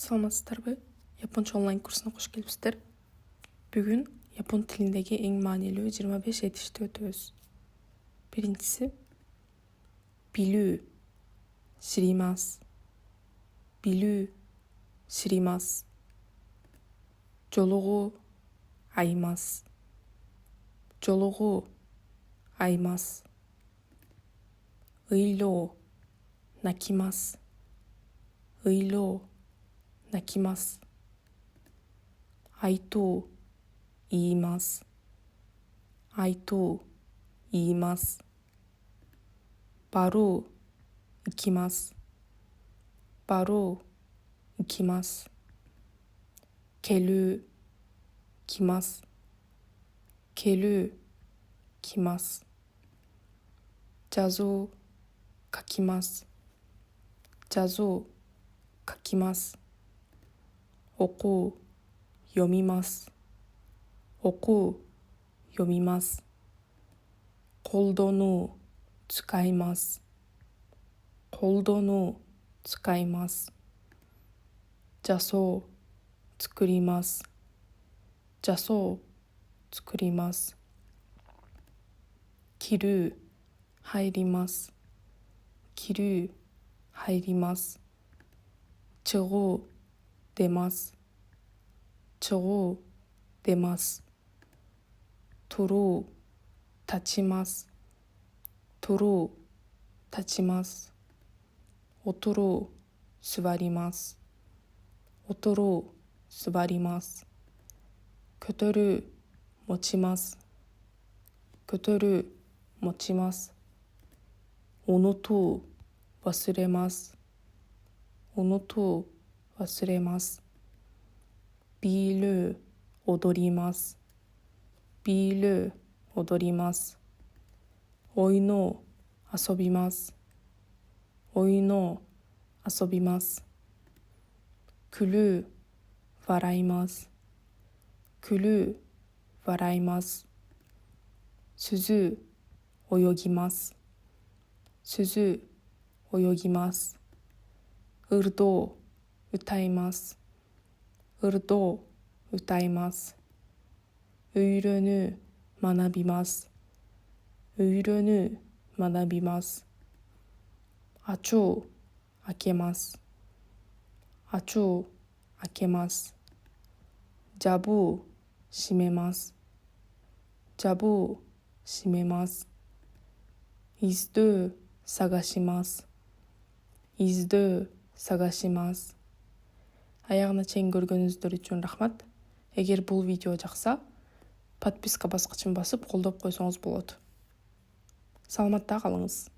Саламатсыздарбы? Японча онлайн курсуна кош келипсиздер. Бүгүн япон тилиндеги эң маанилүү 25 этишти өтөбүз. Биринчиси билүү, ширимас. Билүү, ширимас. Жолугуу, аймас. Жолугуу, аймас. Ыйлоо, накимас. Ыйлоо, накимас. Айтуу, иймас. Айтуу, иймас. Баруу, икимас. Баруу, икимас. Келүү, кимас. Келүү, кимас. Жазуу, какимас. Жазуу, какимас. Окуу, йомимас. Окуу, йомимас. Колдонуу, цукаймас. Колдонуу, цукаймас. Жасоо, цукуримас. Жасоо, цукуримас. Кирүү, хайримас. Кирүү, хайримас. Чыгуу, демас. Чыгуу, демас. Туруу, тачимас. Туруу, тачимас. Отуруу, субаримас. Отуруу, субаримас. Көтөрүү, мочимас. Көтөрүү, мочимас. Унутуу, васуремас. Унутуу, васуремас. Бийлөө, одоримас. Бийлөө, одоримас. Ойноо, асобимас. Ойноо, асобимас. Күлүү, вараймас. Күлүү, вараймас. Сүзүү, ойогимас. Сүзүү, ойогимас. Ырдоо, утаймас. Ырдоо, утаймас. Үйрөнүү, манабимас. Үйрөнүү, манабимас. Ачуу, акемас. Ачуу, акемас. Жабуу, шимемас. Жабуу, шимемас. Издөө, сагашимас. Издөө, сагашимас. Аягына чейин көргөнүңүздөр үчүн рахмат. Эгер бул видео жакса, подписка баскычын басып колдоп койсоңуз болот. Саламатта калыңыз.